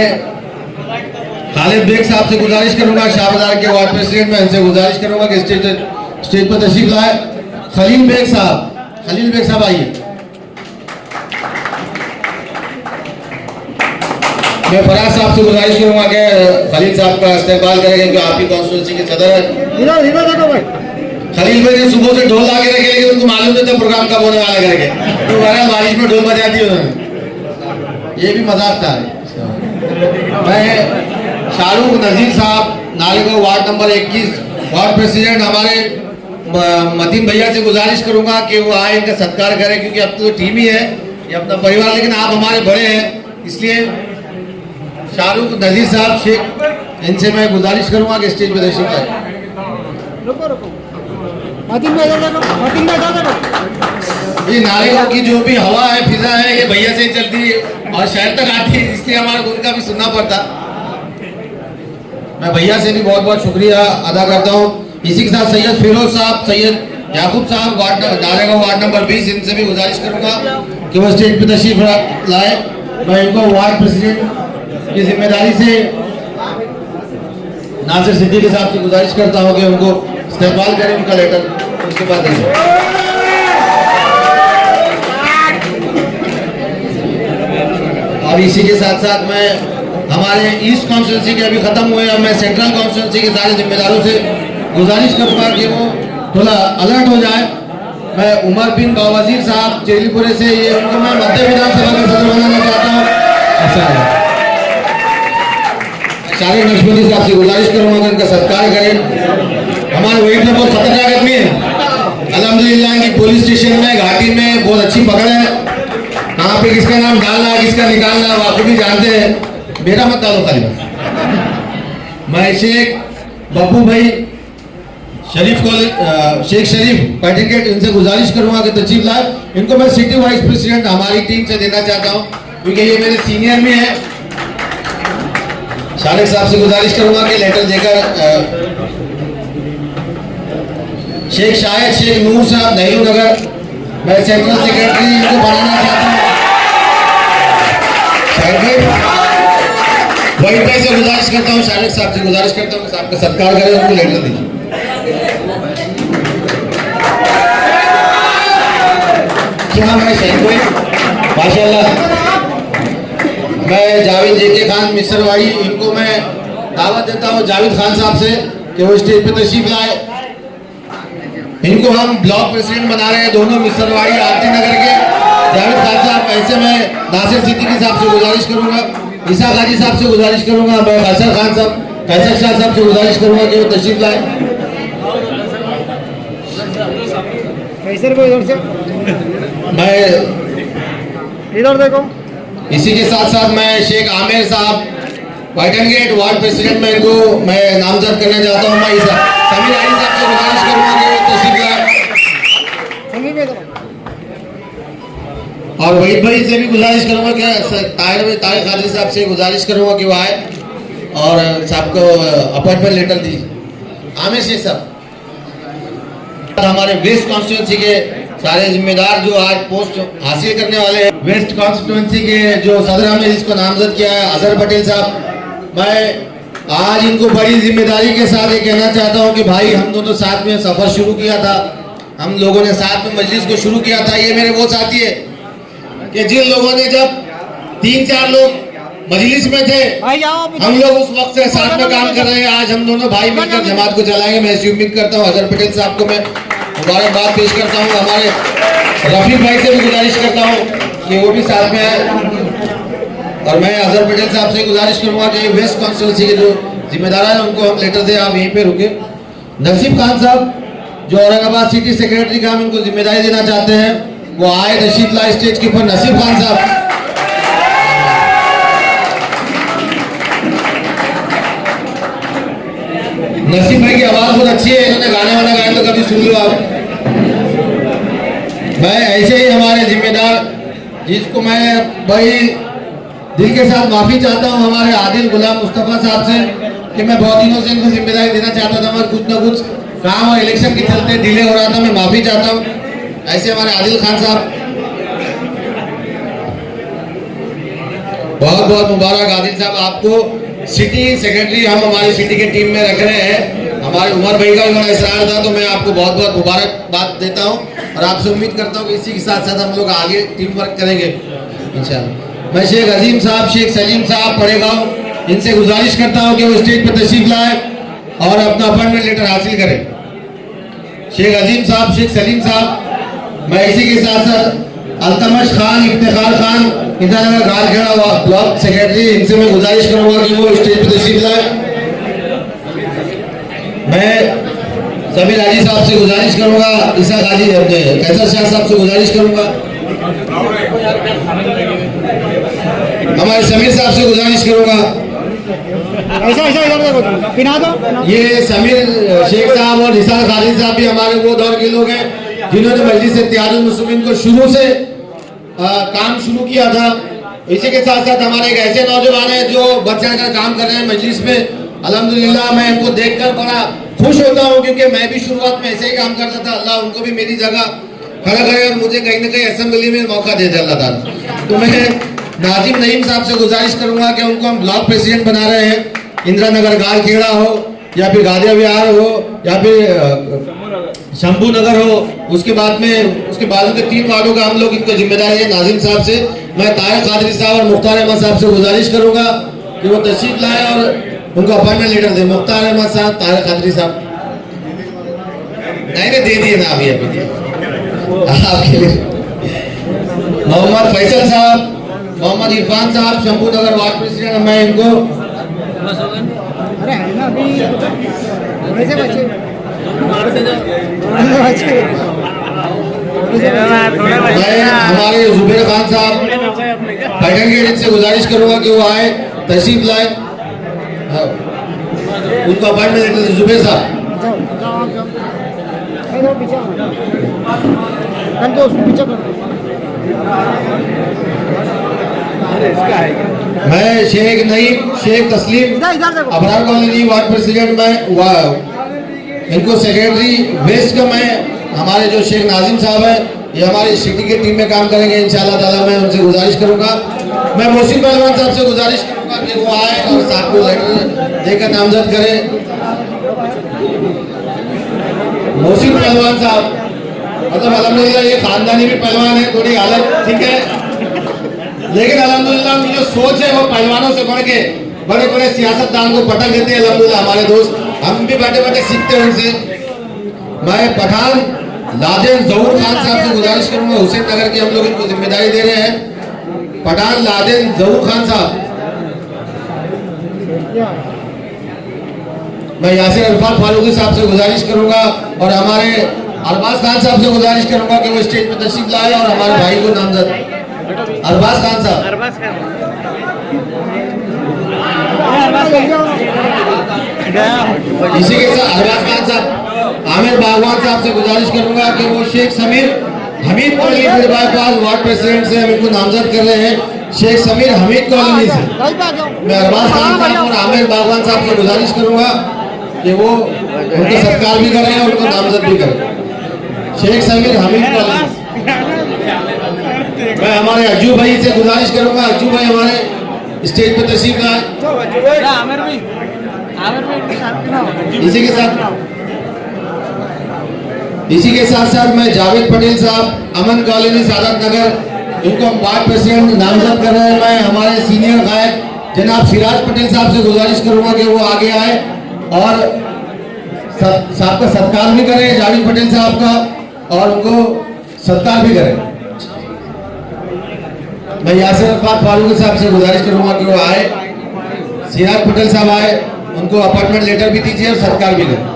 खालिद बेग साहब से गुजारिश करूंगा, शाहबाजार के वार्ड प्रेसिडेंट, मैं इनसे गुजारिश करूंगा कि स्टेज पर तशरीफ लाए। खलील बेग साहब आइए। मैं फराज साहब से गुजारिश करूंगा कि खलील साहब का इस्तेमाल करें क्योंकि आपकी कॉन्स्टिट्यूंसी के सदर है। खलील भाई ने सुबह से ढोल आगे रखे, लेकिन उनको मालूम नहीं था प्रोग्राम कब होने वाला करके, तो बारिश में ढोल बजा दिए उन्होंने, ये भी मजाक था। मैं शाहरुख नजीर साहब नालीगढ़ वार्ड नंबर 21 वार्ड प्रेसिडेंट, हमारे मतीन भैया से गुजारिश करूंगा कि वो आए, इनका सत्कार करें, क्योंकि अब तो टीम ही है, ये अपना परिवार, लेकिन आप हमारे बड़े हैं, इसलिए शाहरुख नजीर साहब शेख, इनसे मैं गुजारिश करूंगा कि स्टेज पर तशरीफ लाएं। ये नारेगांव की जो भी हवा है, फिजा है, ये भैया से ही चलती है और शहर तक आती है, इसलिए हमारे को उनका भी सुनना पड़ता। मैं भैया से भी बहुत बहुत शुक्रिया अदा करता हूँ। इसी के साथ सैयद फिरोज साहब, सैयद याकूब साहब, नारेगांव वार्ड नंबर 20, इनसे भी गुजारिश करूंगा कि वो स्टेज पे तशरीफ लाए। मैं इनको वार्ड प्रेसिडेंट की जिम्मेदारी से नासिर सिद्दीकी साहब से गुजारिश करता हूँ कि उनको इस्तेमाल करें, उनका लेटर उसके बाद और इसी के साथ साथ मैं हमारे ईस्ट कॉन्स्टिट्यूंसी के अभी खत्म हुए, अब मैं सेंट्रल कॉन्स्टिट्यूंसी के सारे जिम्मेदारों से गुजारिश करूंगा कि वो थोड़ा अलर्ट हो जाए। मैं उमर बिन बावजीर साहब चेलीपुरे से, ये उनको मैं मध्य विधानसभा के सदस्य बनाना चाहता हूँ। शारिक नक्शबंदी साहब से गुजारिश करूंगा कि इनका सत्कार करें। हमारे वही में बहुत खतरनाक आदमी है, अल्हम्दुलिल्लाह इनकी पुलिस स्टेशन में घाटी में बहुत अच्छी पकड़ है, कहाँ पे किसका नाम डालना किसका निकालना वाकई भी जानते हैं। मेरा मत डालो खाली बस। मैं शेख बब्बू भाई शरीफ कॉलेज, शेख शरीफ पैटिकेट, इनसे गुजारिश करूंगा कि तशरीफ लाए। इनको मैं सिटी वाइस प्रेसिडेंट हमारी टीम से देना चाहता हूं, क्योंकि ये मेरे सीनियर में है। शारिक साहब से गुजारिश करूंगा कि लेटर देकर शेख शायद शेख नूर साहब नेहरू नगर, मैं सेंट्रल सेक्रेटरी इनको बनाना चाहता हूँ। वही पे से गुजारिश करता हूँ, शारिक साहब से गुजारिश करता हूँ कि साहब का सत्कार करें, उनको लेटर दीजिए। क्या मैं शहीद हुई माशाल्लाह। मैं जावेद जेके खान मिसरवाड़ी, इनको मैं दावत देता हूँ जावेद खान साहब से कि वो स्टेज पे तशरीफ लाए। इनको हम ब्लॉक प्रेसिडेंट बना रहे हैं, दोनों मिसरवाड़ी आरती नगर के। जावेद खान साहब, ऐसे मैं नासिर सिद्दीकी साहब से गुजारिश करूंगा, ईसा गाजी साहब से गुजारिश करूंगा, मैं कैसर खान साहब, कैसर शाह साहब से गुजारिश करूंगा कि वो तशरीफ लाए। मैं इधर देखो। इसी के साथ साथ मैं शेख आमिर साहब वाइटन गेट वार्ड प्रेसिडेंट में, इनको मैं नामजद करना चाहता हूँ। मैं समीर अली साहब से गुजारिश करूंगा कि वो तशरीफ लाए। और वहीद भाई से भी गुजारिश करूंगा कि तारिक खालिद साहब से गुजारिश करूंगा कि वो आए और साहब को अपॉइंटमेंट लेटर दीजिए। आमिर शेख साहब, हमारे वेस्ट कॉन्स्टिट्यूंसी के सारे जिम्मेदार जो आज पोस्ट हासिल करने वाले हैं, वेस्ट कॉन्स्टिट्यूंसी के जो सदर हमने जिसको नामजद किया है अजहर पटेल साहब, मैं आज इनको बड़ी जिम्मेदारी के साथ ये कहना चाहता हूं कि भाई हम दोनों साथ में सफर शुरू किया था, हम लोगों ने साथ में मजलिस को शुरू किया था। ये मेरे वो साथी है कि जिन लोगों ने जब 3-4 लोग मजलिस में थे, हम लोग उस वक्त से साथ में काम कर रहे हैं। आज हम दोनों भाई मिलकर जमात को चलाएंगे। मैं ऐसी उम्मीद करता हूँ। अजहर पटेल साहब को मैं मुबारकबाद पेश करता हूँ। हमारे रफीक भाई से भी गुजारिश करता हूँ कि वो भी साथ में आए। और मैं अजहर पटेल साहब से गुजारिश करूंगा कि वेस्ट कॉन्स्टिट्यूंसी के जो जिम्मेदार हैं उनको हम लेटर दें, आप यहीं पे रुके। नसीब खान साहब जो औरंगाबाद सिटी सेक्रेटरी का हम इनको जिम्मेदारी देना चाहते हैं, वो आए तशरीफ लाए स्टेज के ऊपर। नसीब खान साहब, नसीब भाई की आवाज बहुत अच्छी है, इन्होंने गाने वाला गाए तो कभी सुन लो आप। मैं ऐसे ही हमारे जिम्मेदार जिसको मैं भाई दिल के साथ माफी चाहता हूं, हमारे आदिल गुलाम मुस्तफा साहब से कि मैं बहुत दिनों से इनको जिम्मेदारी देना चाहता था, मगर कुछ ना कुछ काम और इलेक्शन के चलते डिले हो रहा था। मैं माफी चाहता हूं। ऐसे हमारे आदिल खान साहब, बहुत बहुत मुबारक आदिल साहब आपको सिटी सेक्रेटरी हम हमारी सिटी के टीम में रख रहे हैं। हमारे उमर भाई का भी बड़ा इसरार था, तो मैं आपको बहुत बहुत मुबारकबाद देता हूं और आपसे उम्मीद करता हूं कि इसी के साथ साथ हम लोग आगे टीम वर्क करेंगे इंशाल्लाह। मैं शेख अजीम साहब, शेख सलीम साहब पड़ेगांव, इनसे गुजारिश करता हूं कि वो स्टेज पर तशरीफ लाए और अपना अपॉइंटमेंट लेटर हासिल करें। शेख अजीम साहब, शेख सलीम साहब। मैं इसी के साथ साथ अल्तमश खान, इफ्तिखार खान, ईटानगर घालखेड़ा ब्लॉक सेक्रेटरी, इनसे मैं गुजारिश करूंगा कि वो स्टेज पर तशरीफ लाए। मैं समीर हाजी साहब से गुजारिश करूंगा, ईसा गाजी कैसर शाह साहब से गुजारिश करूंगा, हमारे समीर साहब से गुजारिश करूंगा। ये समीर शेख साहब और निसार गाजी साहब भी हमारे वो दौर के लोग हैं जिन्होंने मजलिस इत्तेहादुल मुस्लिमीन को शुरू से काम शुरू किया था। इसी के साथ साथ हमारे एक ऐसे नौजवान हैं जो बढ़ चढ़कर काम कर रहे हैं मजलिस में। अल्हम्दुलिल्लाह मैं इनको देखकर बड़ा खुश होता हूँ, क्योंकि मैं भी शुरुआत में ऐसे ही काम करता था। अल्लाह उनको भी मेरी जगह खड़ा करे और मुझे कहीं ना कहीं असेंबली में मौका दे दे अल्लाह ताला। तो मैं नाजिम नईम साहब से गुजारिश करूंगा कि उनको हम ब्लॉक प्रेसिडेंट बना रहे हैं, इंदिरा नगर गालखेड़ा हो या फिर गादिया विहार हो या फिर शंभू नगर हो, उसके बाद के 3 वार्डों का हम लोग इनको जिम्मेदारी है नाजिम साहब से। मैं तारिक कादरी साहब और मुख्तार अहमद साहब से गुजारिश करूंगा कि वो तशरीफ लाए और उनको अपॉइंटमेंट लेटर दे। मुख्तार अहमद साहब, तारिक कादरी साहब नहीं दे दिए ना अभी आपके लिए। मोहम्मद फैसल साहब, मोहम्मद इरफान साहब शंभू नगर वार्ड प्रेसिडेंट, मैं इनको हमारे जुबेर खान साहब पैटर्न गेट से गुजारिश करूंगा कि वो आए, तशरीफ लाए, उनको अपॉइंटमेंट लेटर। जुबेर साहब मैं शेख नईम, शेख तस्लीम अबरार कॉलोनी वार्ड प्रेसिडेंट, मैं इनको सेक्रेटरी वेस्ट का, मैं हमारे जो शेख नाजिम साहब है ये हमारी सिटी की टीम में काम करेंगे इंशाल्लाह ताला। मैं उनसे गुजारिश करूंगा, मैं मोहसिन पहलवान साहब से गुजारिश करूंगा कि वो आए और साहब को लेटर देकर नामजद करें। मोहसिन पहलवान साहब मतलब अल्हम्दुलिल्लाह ये खानदानी भी पहलवान है, थोड़ी हालत ठीक है, लेकिन अल्हम्दुलिल्लाह उनकी जो सोच है वो पहलवानों से बढ़ के बड़े बड़े सियासतदान को पटक देते हैं। अल्हम्दुलिल्लाह हमारे दोस्त, हम भी बैठे बैठे सीखते हैं उनसे। मैं पठान लादेन जहूर खान साहब से गुजारिश करूंगा, हुसैन नगर की हम लोग इनको जिम्मेदारी दे रहे हैं। पठान लादेन जहूर खान साहब, मैं यासिर अरफात फारूकी साहब से गुजारिश करूंगा और हमारे अरबाज खान साहब से गुजारिश करूंगा कि वो स्टेज पर तशरीफ लाए और हमारे भाई को नामजद। अरबाज खान साहब, इसी के साथ अरबाज खान साहब, आमिर बागवान साहब से गुजारिश करूंगा कि वो Sheikh Sameer Hameed colony bypass ward president से हम इनको नामजद कर रहे हैं। शेख समीर हमीद कॉलोनी से मैं अरबाज खान साहब और आमिर बागवान साहब से गुजारिश करूंगा कि वो उनको सत्कार भी करें और उनको नामजद भी करें। शेख समीर हमीद कॉलोनी। मैं हमारे अज्जू भाई से गुजारिश करूंगा, अज्जू भाई हमारे स्टेज पर तशरीफ लाए। इसी के साथ साथ मैं जावेद पटेल साहब अमन कॉलोनी सादत नगर, इनको हम वार्ड प्रेसिडेंट नामजद कर रहे हैं। मैं हमारे सीनियर गायक जनाब सिराज पटेल साहब से गुजारिश करूंगा कि वो आगे आए और साहब का सत्कार भी करें, जावेद पटेल साहब का, और उनको सत्कार भी करें। मैं यासिर अरफात फारूकी साहब से गुजारिश करूंगा कि वो आए, सिराज पटेल साहब आए, उनको अपॉइंटमेंट लेटर भी दीजिए और सत्कार भी करें।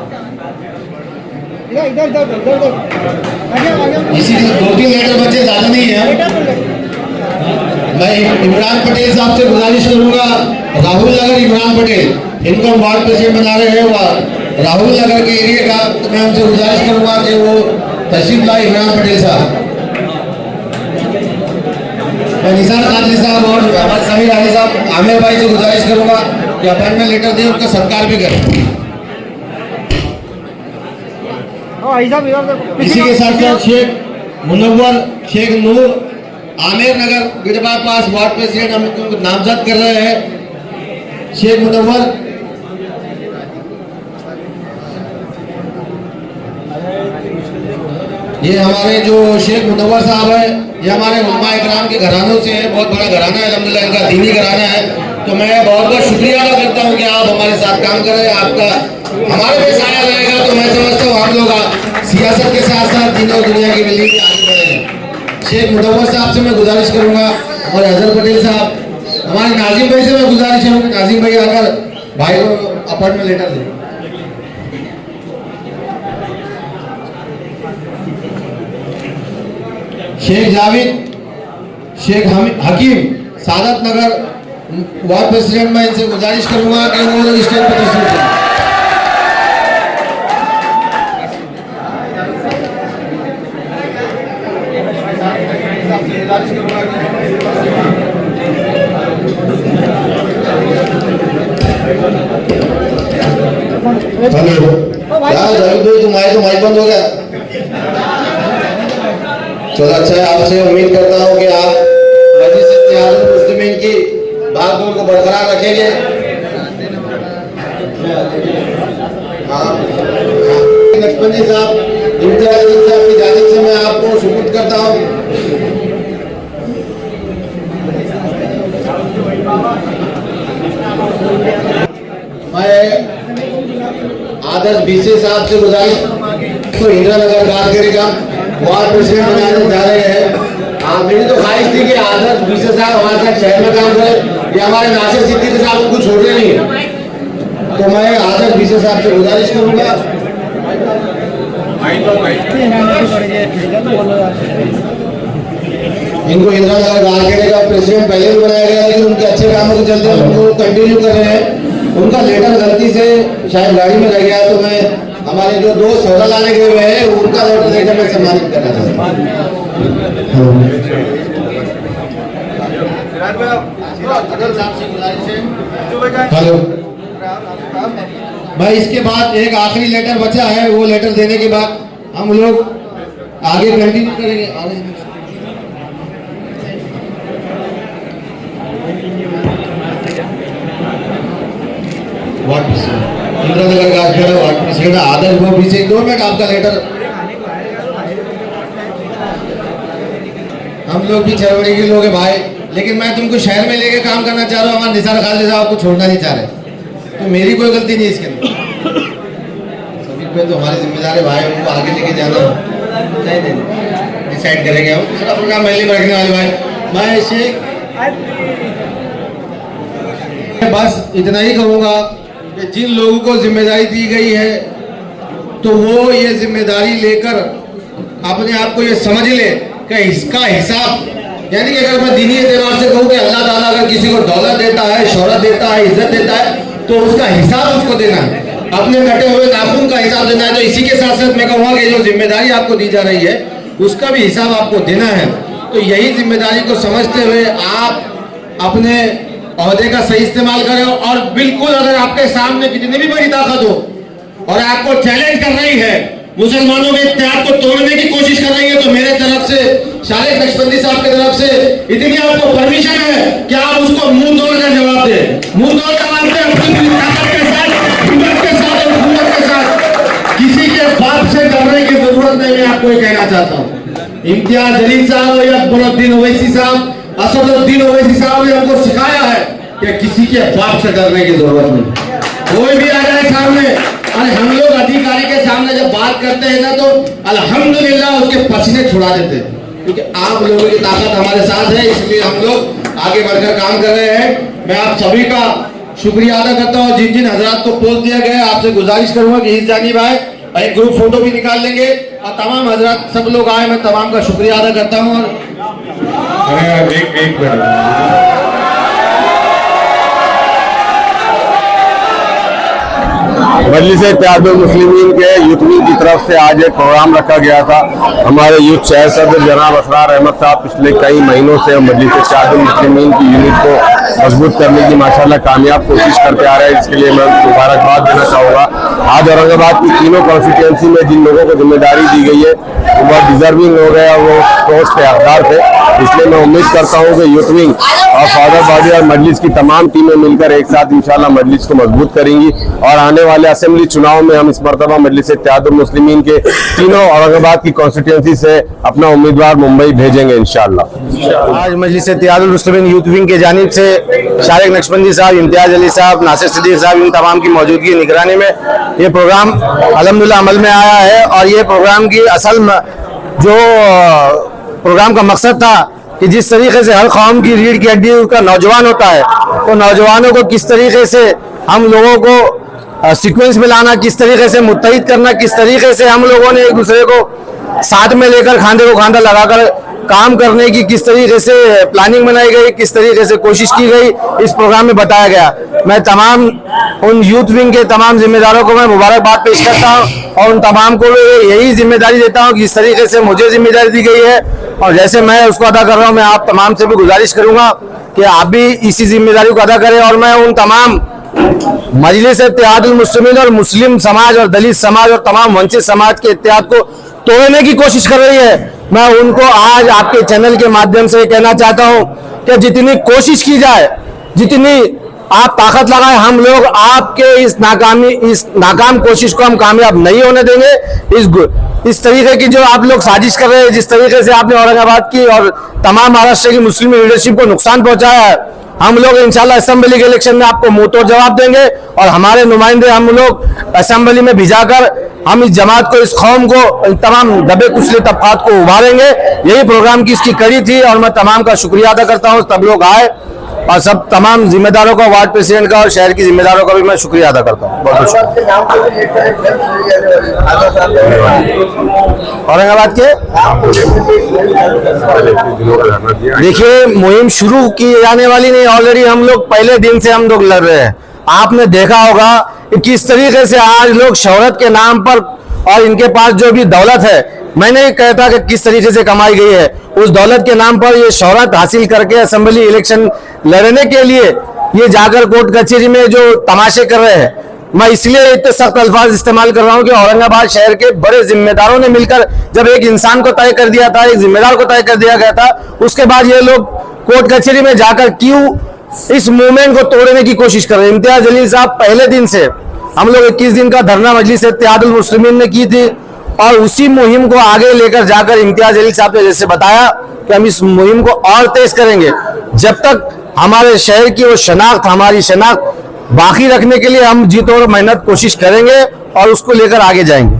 इसी 2-3 लेटर बच्चे ज्यादा नहीं है। मैं इमरान पटेल साहब से गुजारिश करूंगा, राहुल नगर इमरान पटेल, इनको हम वार्ड प्रेसिडेंट बना रहे हैं राहुल नगर के एरिया का, तो मैं उनसे गुजारिश करूंगा कि वो तशरीफ लाए इमरान पटेल साहब। मैं निसार कादरी साहब और समीर अली साहब आमिर भाई से गुजारिश करूंगा कि अपॉइंटमेंट लेटर दें, उनका सत्कार भी करें। इसी के साथ साथ शेख मुनव्वर, शेख नूर आमिर नगर गिरबा पास वार्ड प्रेसिडेंट हम उनको नामजद कर रहे हैं। शेख मुनव्वर, ये हमारे जो शेख मुनव्वर साहब है ये हमारे उलमा इकराम के घरानों से है, बहुत बड़ा घराना है अल्हम्दुलिल्लाह, इनका दीनी घराना है। तो मैं बहुत बहुत शुक्रिया अदा करता हूँ कि आप हमारे साथ काम कर रहे हैं, आपका हमारे पे साया रहेगा। तो मैं समझता हूँ हम लोग सियासत के साथ साथ दीन और दुनिया की मिली भी आगे बढ़ेंगे। शेख मुनव्वर साहब से मैं गुजारिश करूँगा और अजहर पटेल साहब, हमारे नाजिम भाई से मैं गुजारिश करूँगा, नाजिम भाई आकर भाई को अपॉइंटमेंट लेटर दें। शेख जावेद, शेख हकीम, सादत नगर वार्ड प्रेसिडेंट, मैं इनसे गुजारिश करूंगा कि वो लोग स्टेज पर तशरीफ लाएं। हेलो, क्या जावेद भाई तुम आए तो माइक बंद हो गया। चलो अच्छा है, आपसे उम्मीद करता हूँ कि आप मजलिस इत्तेहादुल मुस्लिमीन की भागदौड़ को बरकरार रखेंगे। हाँ, लक्ष्मण जी साहब, इम्तियाज अली साहब की जानिब से मैं आपको शुक्र करता हूँ। मैं आदर्श बीसी साहब से गुजारिश तो इंदिरा नगर गाजगरी का वार्ड प्रेसिडेंट बनाने जा रहे हैं। मेरी तो ख्वाहिश थी कि आदर्श बीसी साहब हमारे साथ शहर में काम करें, ये हमारे नासिर सिद्दीकी साहब उनको छोड़ रहे नहीं है, तो मैं आदर्श बीसी साहब से गुजारिश करूंगा। इनको इंदिरा नगर गाजगरी का प्रेसिडेंट पहले भी बनाया गया, लेकिन उनके अच्छे कामों के चलते उनको कंटिन्यू कर रहे हैं। उनका लेटर गलती से शायद गाड़ी में रह गया, तो मैं हमारे जो दोस्त सौदा लाने गए हुए हैं उनका लेटर लेकर मैं सम्मानित करना चाहता हूँ। हेलो, भाई इसके बाद एक आखिरी लेटर बचा है, वो लेटर देने के बाद हम लोग आगे कंटिन्यू करेंगे। Ward president Indira Nagar गाजगरी ward president आदर्श वो पीछे 2 मिनट आपका लेटर। हम लोग भी चरवड़ी के लोग हैं भाई, लेकिन मैं तुमको शहर में लेके काम करना चाह रहा हूँ। हमारे निसार खालिद साहब आपको छोड़ना नहीं चाह रहे, तो मेरी कोई गलती नहीं इसके अंदर। सभी पे तो हमारी जिम्मेदारी भाई, उनको आगे लेके जाना नहीं डिसाइड करेंगे हम। दूसरा प्रोग्राम महल्ले में रखने वाले भाई, मैं इसे बस इतना ही कहूँगा कि जिन लोगों को जिम्मेदारी दी गई है तो वो ये जिम्मेदारी लेकर अपने आप को ये समझ ले कि इसका हिसाब, यानी कि अगर मैं दीनी एतबार से कहूँ कि अल्लाह ताला अगर किसी को दौलत देता है, शोहरत देता है, इज्जत देता है, तो उसका हिसाब उसको देना है, अपने कटे हुए नाखून का हिसाब देना है। तो इसी के साथ साथ मैं कहूँगा कि जो जिम्मेदारी आपको दी जा रही है उसका भी हिसाब आपको देना है। तो यही जिम्मेदारी को समझते हुए आप अपने ओहदे का सही इस्तेमाल करें, और बिल्कुल अगर आपके सामने कितनी भी बड़ी ताकत हो और आपको चैलेंज कर रही है, मुसलमानों के इत्तेहाद को तोड़ने की कोशिश कर रही है, तो मेरे तरफ से, शालिक नक्शबंदी साहब की तरफ से इतनी आपको परमिशन है कि आप उसको मुंह तोड़ कर जवाब दें, मुंह तोड़ जवाब दें, अपनी ताकत के साथ, हिम्मत के साथ और कुव्वत के साथ। किसी के बाप से डरने की जरूरत नहीं, मैं आपको ये कहना चाहता हूँ। इम्तियाज अली साहब या अकबरुद्दीन ओवैसी साहब, असदुद्दीन ओवैसी साहब ने हमको सिखाया है कि किसी के बाप से डरने की जरूरत नहीं। कोई भी आ जाए सामने, और हम लोग अधिकारी के सामने जब बात करते हैं ना, तो अल्हम्दुलिल्लाह उसके पसीने छुड़ा देते हैं, क्योंकि आप लोगों की ताकत हमारे साथ है, इसलिए हम लोग आगे बढ़कर काम कर रहे हैं। मैं आप सभी का शुक्रिया अदा करता हूँ। जिन जिन हजरात को पोस्ट दिया गया, आपसे गुजारिश करूंगा कि इस जानिब आए, एक ग्रुप फोटो भी निकाल लेंगे, और तमाम हजरात सब लोग आए, मैं तमाम का शुक्रिया अदा करता हूँ। मजलिस इत्तेहादुल मुस्लिमीन के यूथ विंग की तरफ से आज एक प्रोग्राम रखा गया था। हमारे यूथ शहर सदर जनाब असरार अहमद साहब पिछले कई महीनों से मजलिस इत्तेहादुल मुस्लिमीन की यूनिट को मजबूत करने की माशाल्लाह कामयाब कोशिश करते आ रहे हैं, इसके लिए मैं मुबारकबाद देना चाहूँगा। आज औरंगाबाद की तीनों कॉन्स्टिट्यूंसी में जिन लोगों को जिम्मेदारी दी गई है वो बहुत डिजर्विंग लोग हैं और वो पोस्ट के हकदार थे, इसलिए मैं उम्मीद करता हूँ कि यूथ विंग और फादर बॉडी और मजलिस की तमाम टीमें मिलकर एक साथ इंशाल्लाह मजलिस को मजबूत करेंगी, और आने वाले असेंबली चुनाव में हम इस मरतबा मजलिस इत्तेहादुल मुस्लिमीन के तीनों औरंगाबाद की कॉन्स्टिट्यूंसी से अपना उम्मीदवार मुंबई भेजेंगे इंशाल्लाह। आज मजलिस इत्तेहादुल मुस्लिमीन यूथ विंग की जानिब से शालिक नक्शबंदी साहब, इम्तियाज अली साहब, नासिर सिद्दीकी साहब, इन तमाम की मौजूदगी निगरानी में ये प्रोग्राम अल्हम्दुलिल्लाह अमल में आया है। और ये प्रोग्राम की असल जो प्रोग्राम का मकसद था कि जिस तरीके से हर कौम की रीढ़ की हड्डी का नौजवान होता है, तो नौजवानों को किस तरीके से हम लोगों को सीक्वेंस में लाना, किस तरीके से मुत्तहिद करना, किस तरीके से हम लोगों ने एक दूसरे को साथ में लेकर खांधे को खांधा लगाकर काम करने की किस तरीके से प्लानिंग बनाई गई, किस तरीके से कोशिश की गई, इस प्रोग्राम में बताया गया। मैं तमाम उन यूथ विंग के तमाम जिम्मेदारों को मैं मुबारकबाद पेश करता हूं और उन तमाम को यही जिम्मेदारी देता हूं कि जिस तरीके से मुझे जिम्मेदारी दी गई है और जैसे मैं उसको अदा कर रहा हूं, मैं आप तमाम से भी गुजारिश करूंगा कि आप भी इसी जिम्मेदारी को अदा करें। और मैं उन तमाम मजलिस इत्तेहादुल मुस्लिमीन और मुस्लिम समाज और दलित समाज और तमाम वंचित समाज के इत्तेहाद को तोड़ने की कोशिश कर रही है, मैं उनको आज आपके चैनल के माध्यम से कहना चाहता हूं कि जितनी कोशिश की जाए, जितनी आप ताकत लगाएं, हम लोग आपके इस नाकाम कोशिश को हम कामयाब नहीं होने देंगे। इस तरीके की जो आप लोग साजिश कर रहे हैं, जिस तरीके से आपने औरंगाबाद की और तमाम महाराष्ट्र की मुस्लिम लीडरशिप को नुकसान पहुंचाया है, हम लोग इंशाल्लाह असेंबली के इलेक्शन में आपको मुंह तोड़ जवाब देंगे और हमारे नुमाइंदे हम लोग असेंबली में भिजाकर हम इस जमात को, इस कौम को, तमाम दबे कुचले तबकात को उभारेंगे। यही प्रोग्राम की इसकी कड़ी थी और मैं तमाम का शुक्रिया अदा करता हूँ। सब लोग आए और सब तमाम जिम्मेदारों का, वार्ड प्रेसिडेंट का और शहर की जिम्मेदारों का भी मैं शुक्रिया अदा करता हूँ। बहुत बहुत औरंगाबाद के देखिए, मुहिम शुरू की जाने वाली नहीं, ऑलरेडी हम लोग पहले दिन से हम लोग लड़ रहे हैं। आपने देखा होगा कि किस तरीके से आज लोग शोहरत के नाम पर और इनके पास जो भी दौलत है, मैंने कहता कि किस तरीके से कमाई गई है, उस दौलत के नाम पर ये शोहरत हासिल करके असेंबली इलेक्शन लड़ने के लिए ये जाकर कोर्ट कचहरी में जो तमाशे कर रहे हैं। मैं इसलिए इतने सख्त अल्फाज इस्तेमाल कर रहा हूं कि औरंगाबाद शहर के बड़े जिम्मेदारों ने मिलकर जब एक इंसान को तय कर दिया था, एक जिम्मेदार को तय कर दिया गया था, उसके बाद ये लोग कोर्ट कचहरी में जाकर क्यों इस मूवमेंट को तोड़ने की कोशिश कर रहे हैं। इम्तियाज जलील साहब, पहले दिन से हम लोग 21 दिन का धरना मजलिस इत्तेहादुल मुस्लिमीन ने की थी और उसी मुहिम को आगे लेकर जाकर इम्तियाज जलील साहब ने जैसे बताया कि हम इस मुहिम को और तेज करेंगे। जब तक हमारे शहर की वो शनाख्त, हमारी शनाख्त बाकी रखने के लिए हम जी तोड़ मेहनत कोशिश करेंगे और उसको लेकर आगे जाएंगे।